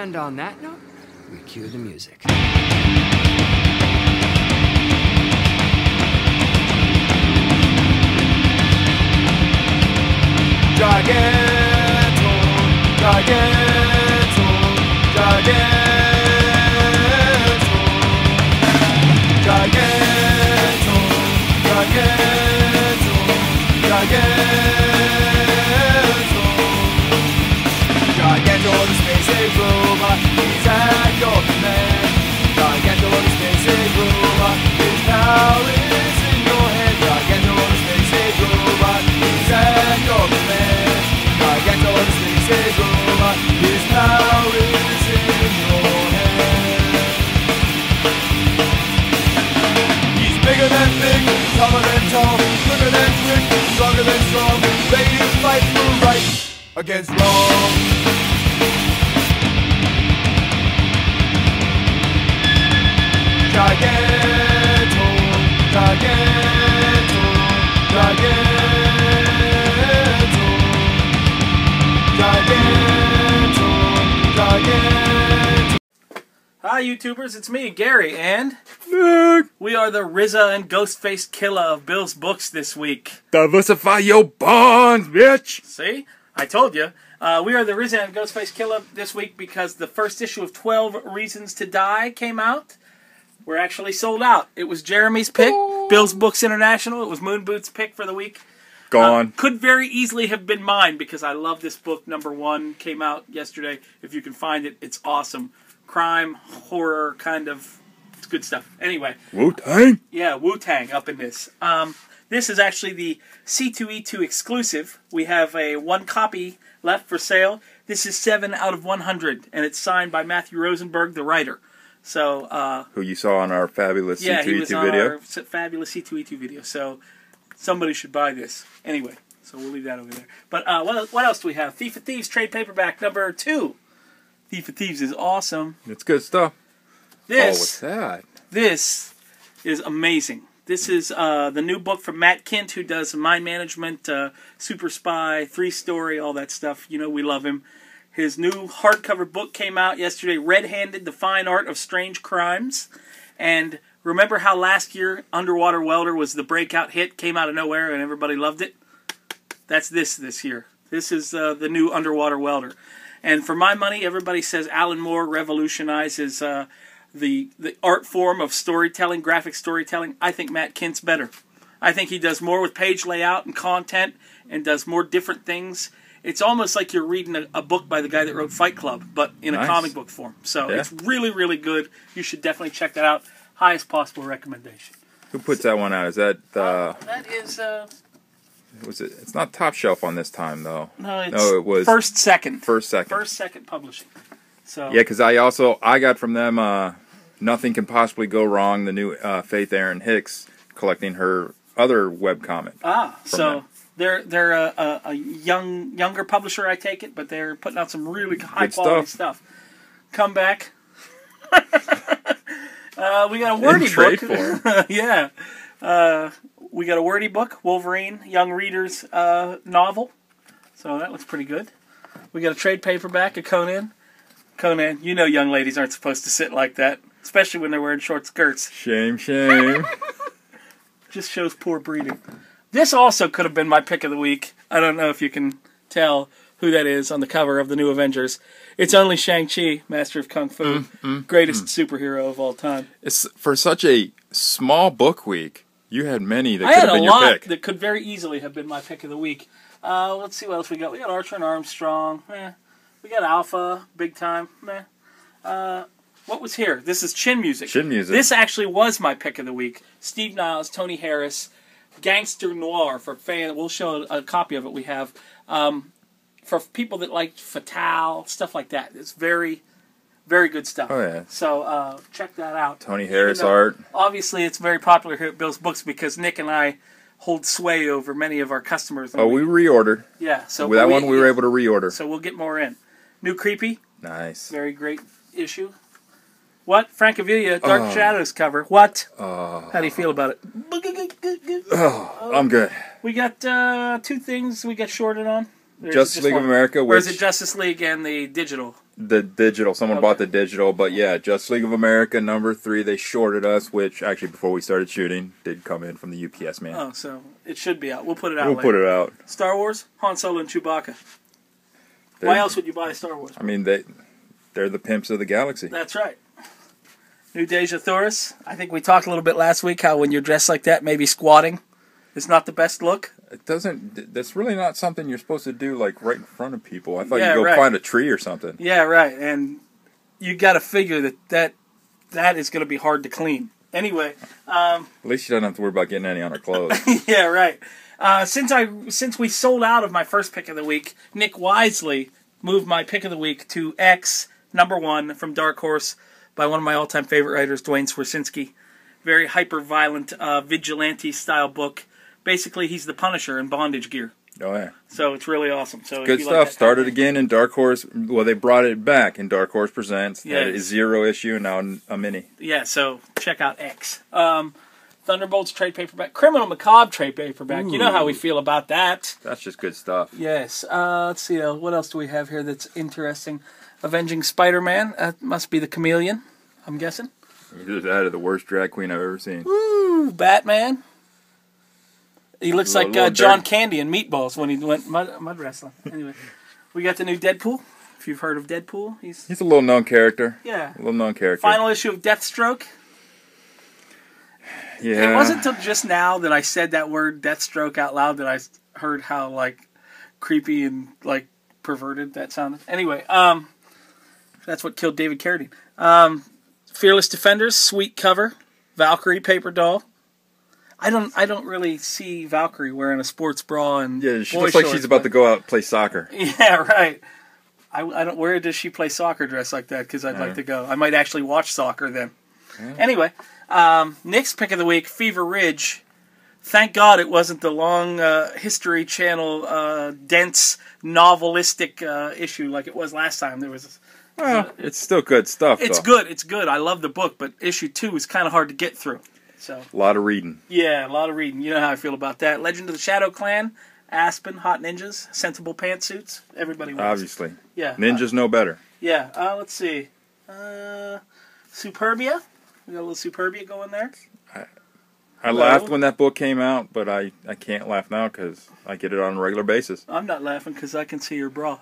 And on that note, we cue the music. Giganto, giganto, giganto, giganto, giganto, giganto, giganto, the space age robot, he's at your command. Giganto, the space age robot, his power is in your hand. Giganto, the space age robot, he's at your command. Giganto, the space age robot, his power is in your hand. He's bigger than big, taller than tall, quicker than quick, stronger than strong, ready to fight for right against wrong. Giganto, giganto, giganto, giganto, giganto. Hi YouTubers, it's me, Gary, and Nick, we are the RZA and Ghostface Killer of Bill's books this week. diversify your bonds, bitch. See? I told you. We are the RZA and Ghostface Killer this week because the first issue of 12 Reasons to Die came out. We're actually sold out. It was Jeremy's pick, Bill's Books International. It was Moon Boot's pick for the week. Gone. Could very easily have been mine because I love this book. #1 came out yesterday. If you can find it, it's awesome. Crime, horror, kind of, it's good stuff. Anyway. Wu-Tang. Yeah, Wu-Tang up in this. This is actually the C2E2 exclusive. We have a 1 copy left for sale. This is 7 out of 100, and it's signed by Matthew Rosenberg, the writer. So, Who you saw on our fabulous yeah, he was C2E2 on video. our fabulous C2E2 video. So, somebody should buy this. Anyway, so we'll leave that over there. But what else do we have? Thief of Thieves trade paperback #2. Thief of Thieves is awesome. It's good stuff. This, what's that? This is amazing. This is the new book from Matt Kint, who does Mind Management, Super Spy, 3-Story, all that stuff. You know, we love him. His new hardcover book came out yesterday, Red-Handed, The Fine Art of Strange Crimes. And remember how last year Underwater Welder was the breakout hit, came out of nowhere, and everybody loved it? That's this year. This is the new Underwater Welder. And for my money, everybody says Alan Moore revolutionizes the art form of storytelling, graphic storytelling. I think Matt Kint's better. I think he does more with page layout and content and does more different things. It's almost like you're reading a book by the guy that wrote Fight Club, but in a comic book form. So it's really, really good. You should definitely check that out. Highest possible recommendation. Who puts that one out? Is that that is was it? It's not Top Shelf on this time though. no, it was First Second. First Second. First Second Publishing. So Yeah, because I got from them Nothing Can Possibly Go Wrong, the new Faith Erin Hicks collecting her other webcomic. So them. they're a younger publisher, I take it, but they're putting out some really high quality stuff. Come back. We got a wordy book. Yeah. We got a wordy book, Wolverine, Young Reader's novel. So that looks pretty good. We got a trade paperback of Conan. Conan, you know young ladies aren't supposed to sit like that, especially when they're wearing short skirts. Shame, shame. Just shows poor breeding. This also could have been my pick of the week. I don't know if you can tell who that is on the cover of the new Avengers. It's only Shang-Chi, Master of Kung Fu, greatest superhero of all time. It's for such a small book week. You had many that I could had have been a your lot pick. that could very easily have been my pick of the week. Let's see what else we got. We got Archer and Armstrong. We got Alpha, big time. What was here? This is Chin Music. Chin Music. This actually was my pick of the week. Steve Niles, Tony Harris, Gangster Noir for fan. We'll show a copy of it. We have for people that like Fatale, stuff like that. It's very, very good stuff. Oh yeah. So check that out. Tony Harris art. Obviously, it's very popular here at Bill's Books because Nick and I hold sway over many of our customers. Oh, we reordered. Yeah. So with that one, we were able to reorder. So we'll get more in. New Creepy. Nice. Very great issue. What? Francavilla, Dark Shadows cover. What? How do you feel about it? I'm good. We got 2 things we got shorted on. Or is it Justice just League of one? America, Or is which it Justice League and the digital? the digital. Someone Okay. bought the digital, but yeah, Justice League of America #3. They shorted us, which actually before we started shooting did come in from the UPS man. Oh, so it should be out. We'll put it out We'll later. put it out. Star Wars, Han Solo, and Chewbacca. They're- Why else would you buy Star Wars? I mean, they're the pimps of the galaxy. That's right. New Deja Thoris. I think we talked a little bit last week how when you're dressed like that, maybe squatting is not the best look. It doesn't. That's really not something you're supposed to do like right in front of people. I thought Yeah, you'd go right. find a tree or something. Yeah, right. And you got to figure that is going to be hard to clean. Anyway, At least you don't have to worry about getting any on her clothes. yeah, right. Since we sold out of my first pick of the week, Nick wisely moved my pick of the week to X #1 from Dark Horse by one of my all-time favorite writers, Dwayne Swersinski. Very hyper-violent, vigilante-style book. Basically, he's the Punisher in bondage gear. Oh yeah, So it's really awesome. So if good you stuff. Like that Started kind of again in Dark Horse. Well, they brought it back in Dark Horse Presents. Yeah. Had a 0 issue and now a mini. thing. Yeah, so check out X. Thunderbolts trade paperback. Criminal Macabre trade paperback. You know how we feel about that. That's just good stuff. Yes. Let's see. What else do we have here that's interesting? Avenging Spider-Man. Must be the Chameleon, I'm guessing. You just added the worst drag queen I've ever seen. Ooh, Batman. He looks like Little John dirty. Candy in Meatballs when he went mud wrestling. Anyway, we got the new Deadpool. If you've heard of Deadpool, he's He's a little known character. yeah. A little known character. Final issue of Deathstroke. Yeah. It wasn't until just now that I said that word Deathstroke out loud that I heard how like creepy and like perverted that sounded. Anyway, that's what killed David Carradine. Fearless Defenders, sweet cover. Valkyrie paper doll. I don't really see Valkyrie wearing a sports bra and Yeah, she boy looks like shorts, she's about but- to go out and play soccer. Yeah, right. I don't. Where does she play soccer dress like that? Because I'd like to go. I might actually watch soccer then. Anyway, Nick's pick of the week: Fever Ridge. Thank God it wasn't the long History Channel dense novelistic issue like it was last time. There was. Well, it's still good stuff. It's though. good. It's good. I love the book, but issue 2 is kind of hard to get through. So A lot of reading. yeah, a lot of reading. You know how I feel about that. Legend of the Shadow Clan, Aspen, Hot Ninjas, Sensible Pantsuits. Everybody wins. Obviously. Yeah. Ninjas know better. Yeah. Let's see. Superbia. We got a little Superbia going there. I laughed when that book came out, but I can't laugh now because I get it on a regular basis. I'm not laughing because I can see your bra.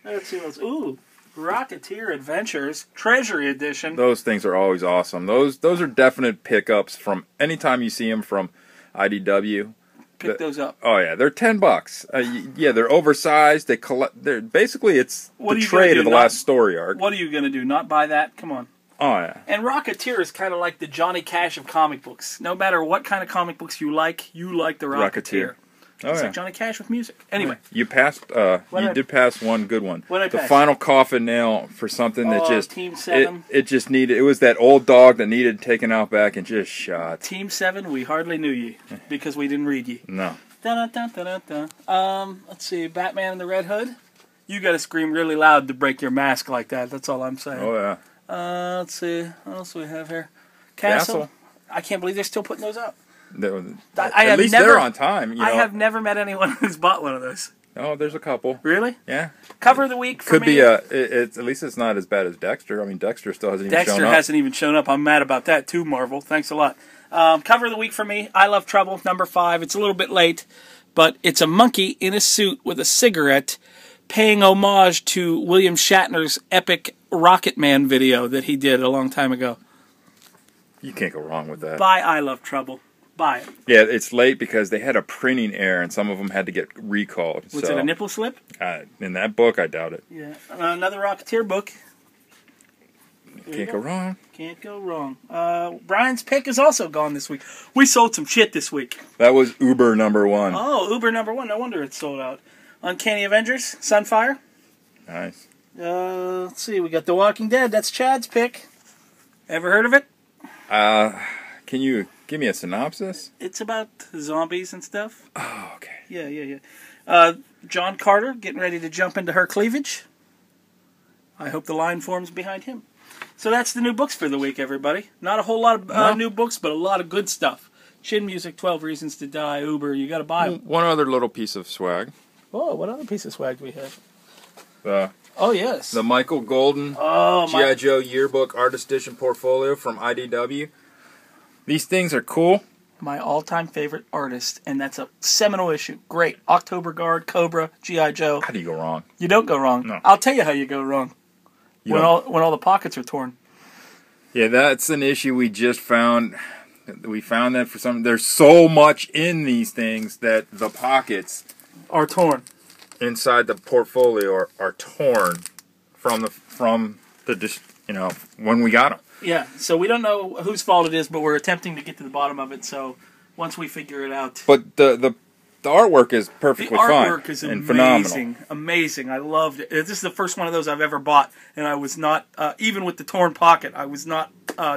Let's see what else. Ooh, Rocketeer Adventures Treasury Edition. Those things are always awesome. Those are definite pickups from anytime you see them from IDW. Pick those up. Oh yeah, they're $10. Yeah, they're oversized. They're basically it's What are the you gonna trade do, of the not- last story arc. What are you going to do? Not buy that? Come on. Oh yeah. And Rocketeer is kind of like the Johnny Cash of comic books. No matter what kind of comic books you like the Rocketeer. Oh It's yeah. like Johnny Cash with music. Anyway. You passed. What You I- did pass one good one. What I The pass? final coffin nail for something that Oh, just Team 7. It just needed. It was that old dog that needed taken out back and just shot. Team 7, we hardly knew ye because we didn't read ye. No. Dun, dun, dun, dun, dun. Let's see. Batman and the Red Hood. You got to scream really loud to break your mask like that. That's all I'm saying. Oh yeah. Let's see. What else do we have here? Castle. I can't believe they're still putting those up. I At have least never- they're on time. You know. I have never met anyone who's bought one of those. Oh, there's a couple. Really? Yeah. Cover of the week for Could me. be it's at least it's not as bad as Dexter. I mean, Dexter still hasn't even Dexter shown up. hasn't even shown up. I'm mad about that too, Marvel. Thanks a lot. Cover of the week for me, I Love Trouble, #5. It's a little bit late, but it's a monkey in a suit with a cigarette paying homage to William Shatner's epic Rocket Man video that he did a long time ago. You can't go wrong with that. Buy I Love Trouble. Buy it. Yeah, it's late because they had a printing error and some of them had to get recalled. Was so, it a nipple slip? in that book, I doubt it. Yeah. Another Rocketeer book. There you Can't go wrong. Can't go wrong. Brian's pick is also gone this week. We sold some shit this week. That was Uber #1. Oh, Uber #1. No wonder it's sold out. Uncanny Avengers, Sunfire. Nice. Let's see. We got The Walking Dead. That's Chad's pick. Ever heard of it? Can you give me a synopsis? It's about zombies and stuff. Oh, okay. Yeah. John Carter getting ready to jump into her cleavage. I hope the line forms behind him. So that's the new books for the week, everybody. Not a whole lot of new books, but a lot of good stuff. Chin Music, 12 Reasons to Die, Uber. You got to buy them. One other little piece of swag. Oh, what other piece of swag do we have? The Oh, yes. the Michael Golden G.I. Joe Yearbook Artist Edition Portfolio from IDW. These things are cool. My all-time favorite artist, and that's a seminal issue. Great. October Guard, Cobra, G.I. Joe. How do you go wrong? You don't go wrong. No. I'll tell you how you go wrong. When all the pockets are torn. Yeah, that's an issue we just found. We found that for some, there's so much in these things that the pockets Are torn. inside the portfolio are torn from the when we got them. Yeah, so we don't know whose fault it is, but we're attempting to get to the bottom of it, so once we figure it out... But the artwork is perfectly fine. The artwork is and amazing. phenomenal. Amazing. I loved it. This is the first one of those I've ever bought, and I was not, even with the torn pocket, I was not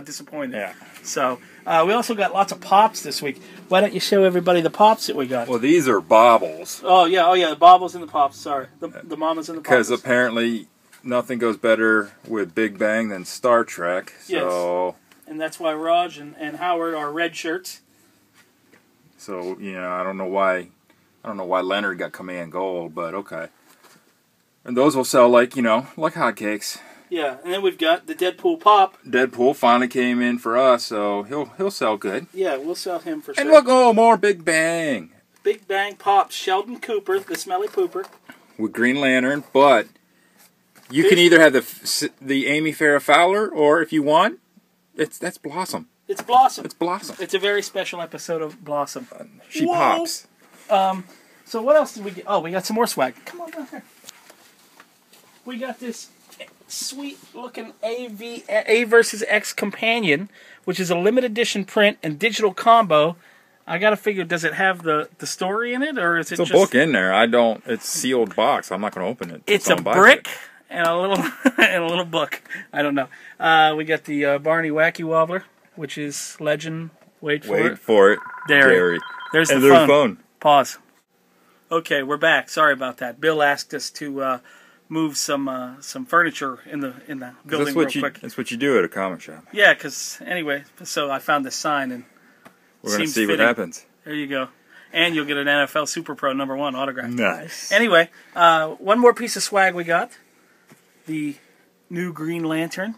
disappointed. Yeah. So, we also got lots of pops this week. Why don't you show everybody the pops that we got? Well, these are baubles. Oh, yeah, the baubles and the pops, sorry. The mamas and the pops. Because apparently nothing goes better with Big Bang than Star Trek. So, and that's why Raj and Howard are red shirts. So, I don't know why Leonard got Command Gold, but okay. And those will sell like hotcakes. Yeah, and then we've got the Deadpool pop. Deadpool finally came in for us, so he'll sell good. Yeah, we'll sell him for sure. And look, more Big Bang. Big Bang pops. Sheldon Cooper, the smelly pooper. With Green Lantern, but you can either have the Amy Farrah Fowler, or if you want, that's Blossom. It's Blossom. It's Blossom. It's a very special episode of Blossom. She pops. So what else did we get? Oh, we got some more swag. Come on down here. We got this sweet-looking A versus X companion, which is a limited edition print and digital combo. I gotta figure, does it have the story in it, or is it just... It's a book in there. It's sealed box. I'm not going to open it. It's a brick and a little and a little book. I don't know. We got the Barney Wacky Wobbler, which is legend. Wait for it. Dairy. There's the phone. Pause. Okay, we're back. Sorry about that. Bill asked us to move some furniture in the building real quick. That's what you do at a comic shop. Yeah, because anyway, so I found this sign and we're going to see what happens. There you go. And you'll get an NFL Super Pro #1 autograph. Nice. Anyway, one more piece of swag we got. The new Green Lantern.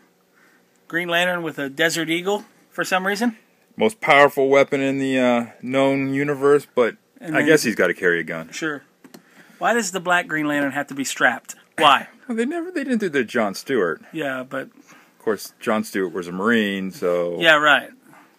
Green Lantern with a Desert Eagle for some reason. Most powerful weapon in the known universe, but I guess he's got to carry a gun. Sure. Why does the black Green Lantern have to be strapped? Why? Well, they didn't do the Jon Stewart. Yeah, but... Of course, Jon Stewart was a Marine, so... Yeah, right.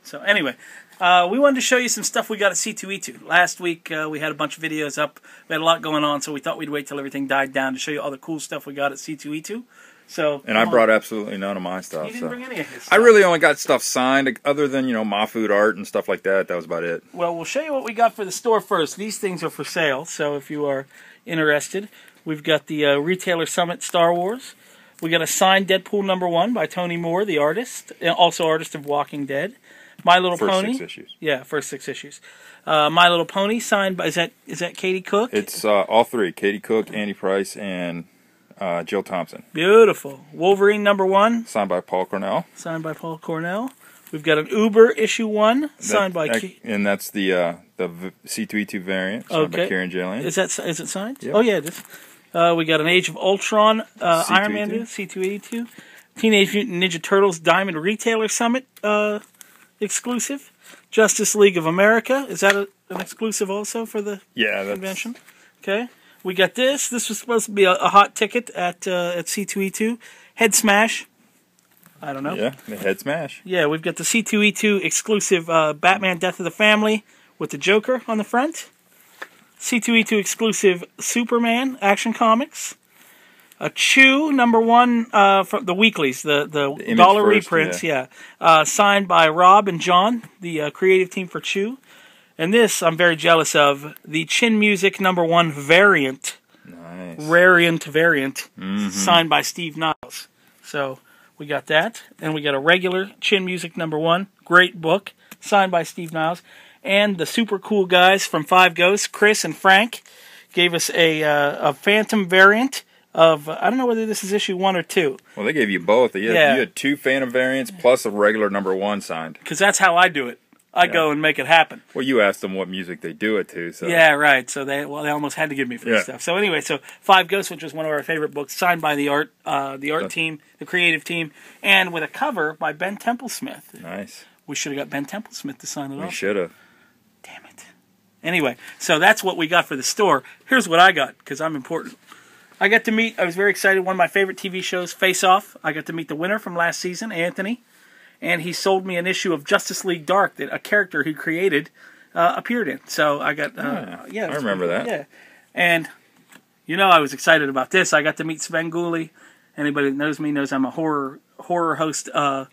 So anyway, we wanted to show you some stuff we got at C2E2. Last week, we had a bunch of videos up. We had a lot going on, so we thought we'd wait till everything died down to show you all the cool stuff we got at C2E2. So, and I brought absolutely none of my stuff. You didn't bring any of his stuff. I really only got stuff signed, other than, Mahfood art and stuff like that. That was about it. Well, we'll show you what we got for the store first. These things are for sale, so if you are interested, we've got the Retailer Summit Star Wars. We got a signed Deadpool #1 by Tony Moore, the artist, also artist of Walking Dead. My Little Pony. First 6 issues. Yeah, first 6 issues. My Little Pony signed by, is that Katie Cook? It's all three: Katie Cook, Andy Price, and Jill Thompson. Beautiful. Wolverine #1. Signed by Paul Cornell. Signed by Paul Cornell. We've got an Uber #1 signed by... And that's the C2E2 variant signed by Karen Jillian. Is it signed? Yep. Oh, yeah, it is. We got an Age of Ultron Iron Man C2E2. Teenage Mutant Ninja Turtles Diamond Retailer Summit exclusive. Justice League of America. Is that an exclusive also for the convention? Okay. We got this. This was supposed to be a hot ticket at C2E2. Head Smash. I don't know. Yeah, the Head Smash. Yeah, we've got the C2E2 exclusive Batman Death of the Family with the Joker on the front. C2E2 exclusive Superman Action Comics. A Chew #1 from the weeklies, the dollar reprints, signed by Rob and John, the creative team for Chew. And this, I'm very jealous of, the Chin Music #1 variant. Nice. Variant, signed by Steve Niles. So, we got that. And we got a regular Chin Music #1, great book, signed by Steve Niles. And the super cool guys from Five Ghosts, Chris and Frank, gave us a Phantom variant of, I don't know whether this is issue 1 or 2. Well, they gave you both. You had 2 Phantom variants plus a regular #1 signed. Because that's how I do it. I go and make it happen. Well, you asked them what music they do it to, so Yeah, right. So they almost had to give me free stuff. So anyway, so Five Ghosts, which was one of our favorite books, signed by the art team, the creative team, and with a cover by Ben Templesmith. Nice. We should have got Ben Templesmith to sign it off. We should have. Damn it. Anyway, so that's what we got for the store. Here's what I got, because I'm important. I was very excited, one of my favorite TV shows, Face Off. I got to meet the winner from last season, Anthony. And he sold me an issue of Justice League Dark that a character he created appeared in. So I got, I remember that. Yeah. And, I was excited about this. I got to meet Sven Gulli. Anybody that knows me knows I'm a horror host. I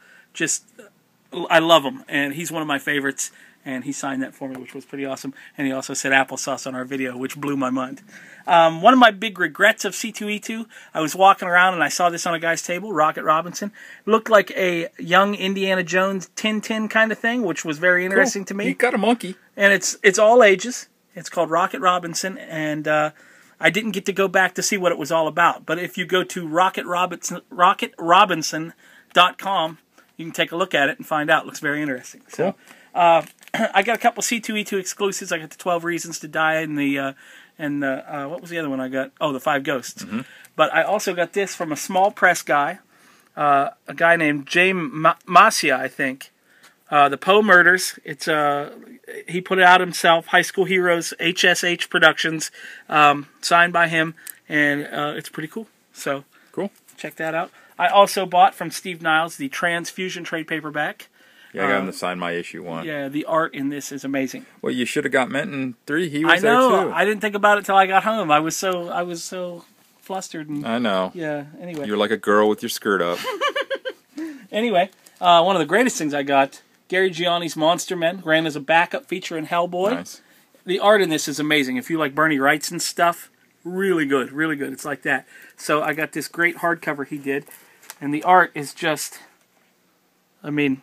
love him. And he's one of my favorites. And he signed that for me, which was pretty awesome. And he also said applesauce on our video, which blew my mind. One of my big regrets of C2E2, I was walking around and I saw this on a guy's table, Rocket Robinson. It looked like a young Indiana Jones Tintin kind of thing, which was very interesting to me. He got a monkey. And it's all ages. It's called Rocket Robinson, and I didn't get to go back to see what it was all about. But if you go to rocketrobinson.com, you can take a look at it and find out. It looks very interesting. Cool. So, I got a couple C2E2 exclusives. I got the 12 Reasons to Die and the what was the other one I got? Oh, the Five Ghosts. Mm-hmm. But I also got this from a small press guy, a guy named James Masia, I think. The Poe Murders. It's he put it out himself. High School Heroes, HSH Productions, signed by him, and it's pretty cool. So cool. Check that out. I also bought from Steve Niles the Transfusion trade paperback. Yeah, I got him to sign my issue 1. Yeah, the art in this is amazing. Well, you should have got Menton 3. He was there too. I didn't think about it till I got home. I was so flustered. And, I know. Yeah. Anyway, you're like a girl with your skirt up. Anyway, one of the greatest things I got, Gary Gianni's Monster Men, ran as a backup feature in Hellboy. Nice. The art in this is amazing. If you like Bernie Wrightson stuff, really good, really good. It's like that. So I got this great hardcover he did, and the art is just amazing.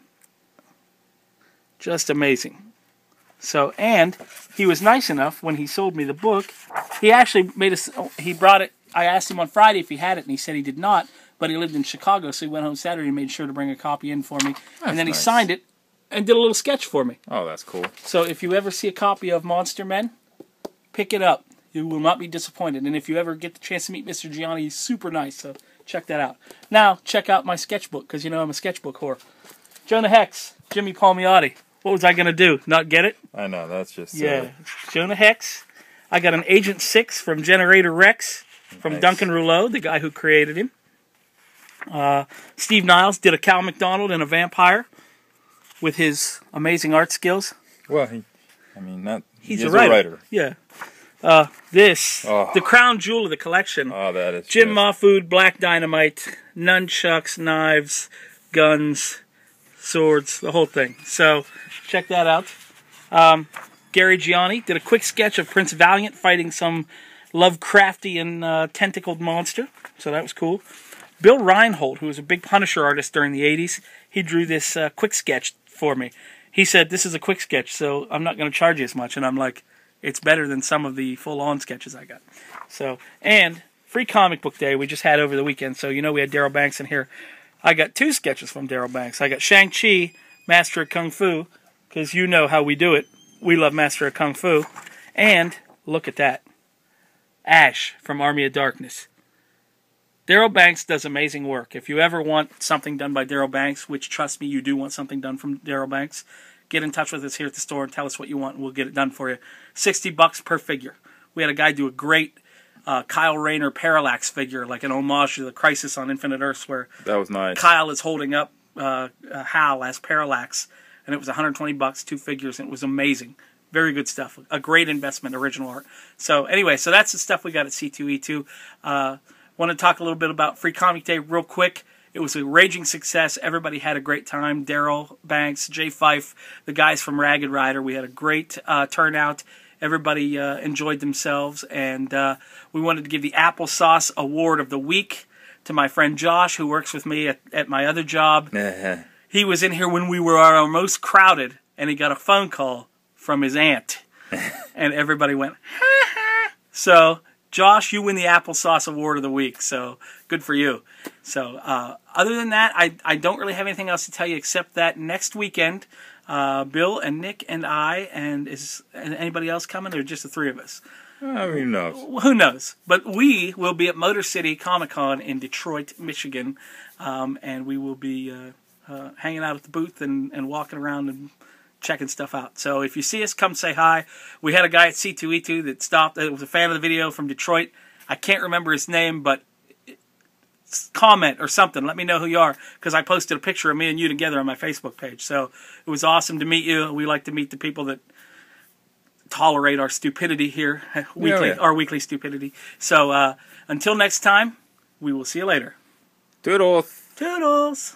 So, and he was nice enough when he sold me the book. He actually he brought it. I asked him on Friday if he had it, and he said he did not, but he lived in Chicago, so he went home Saturday and made sure to bring a copy in for me. And then he signed it and did a little sketch for me. Oh, that's cool. So if you ever see a copy of Monster Men, pick it up. You will not be disappointed. And if you ever get the chance to meet Mr. Gianni, he's super nice, so check that out. Now, check out my sketchbook, because I'm a sketchbook whore. Jonah Hex, Jimmy Palmiotti. What was I going to do? Not get it? I know, that's just yeah. Jonah Hex. I got an Agent 6 from Generator Rex, from Duncan Rouleau, the guy who created him. Steve Niles did a Cal McDonald and a vampire with his amazing art skills. Well, he's a writer. Yeah. The crown jewel of the collection. Oh, that is Jim Mahfood, Black Dynamite, nunchucks, knives, guns, swords, the whole thing. So, check that out. Gary Gianni did a quick sketch of Prince Valiant fighting some Lovecraftian tentacled monster. So that was cool. Bill Reinhold, who was a big Punisher artist during the 80s, he drew this quick sketch for me. He said, this is a quick sketch, so I'm not going to charge you as much. And I'm like, it's better than some of the full-on sketches I got. So, and Free Comic Book Day we just had over the weekend. So, we had Darryl Banks in here. I got 2 sketches from Darryl Banks. I got Shang-Chi, Master of Kung Fu, because you know how we do it. We love Master of Kung Fu. And, look at that. Ash from Army of Darkness. Darryl Banks does amazing work. If you ever want something done by Darryl Banks, which, trust me, you do want something done from Darryl Banks, get in touch with us here at the store and tell us what you want, and we'll get it done for you. $60 per figure. We had a guy do a great Kyle Rayner Parallax figure, like an homage to the Crisis on Infinite Earths, where that was nice. Kyle is holding up Hal as Parallax, and it was $120, 2 figures, and it was amazing. Very good stuff. A great investment, original art. So anyway, so that's the stuff we got at C2E2. Want to talk a little bit about Free Comic Day real quick. It was a raging success. Everybody had a great time. Darryl Banks, Jay Fife, the guys from Ragged Rider. We had a great turnout. Everybody enjoyed themselves. And we wanted to give the Applesauce Award of the Week to my friend Josh, who works with me at my other job. He was in here when we were our most crowded, and he got a phone call from his aunt. And everybody went, ha ha. So, Josh, you win the Applesauce Award of the Week, so good for you. So, other than that, I don't really have anything else to tell you except that next weekend, Bill and Nick and I, and is anybody else coming, or just the three of us? I mean, who knows? Who knows? But we will be at Motor City Comic Con in Detroit, Michigan, and we will be hanging out at the booth and walking around and checking stuff out. So if you see us, come say hi. We had a guy at C2E2 that stopped. That was a fan of the video from Detroit. I can't remember his name, but comment or something. Let me know who you are, because I posted a picture of me and you together on my Facebook page. So it was awesome to meet you. We like to meet the people that tolerate our stupidity here, our weekly stupidity. So until next time, we will see you later. Toodles. Toodles.